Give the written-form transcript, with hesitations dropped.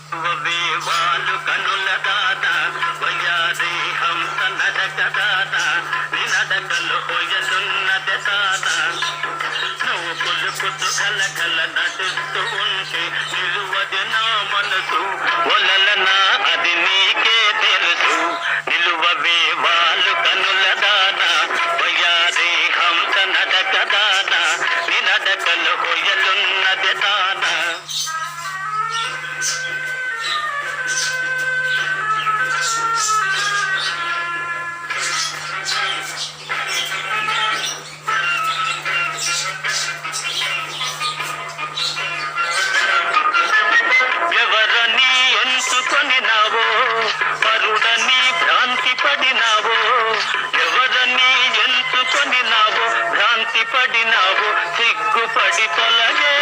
వాళ్ళు కనుల దాదా వయ్యారి హంస నడక దాదా నీ నడకలు హొయలున్నది దాదా నువ్వు పులుపుతూ కలకల నటిస్తూ ఉంటే నిలువది నా మనసు ఒలలనా అది నీకే తెలుసు నిలువవే వాళ్ళు కనుల దాదా వయ్యారి హంస నడక దాదా నీ నడకలు హొయలున్నది దాదా ఎవరని ఎంచుకొనినావో పరుడని భ్రాంతి పడినావో ఎవరని ఎంచుకొనినావో భ్రాంతి పడినావో సిగ్గుపడి తొలగే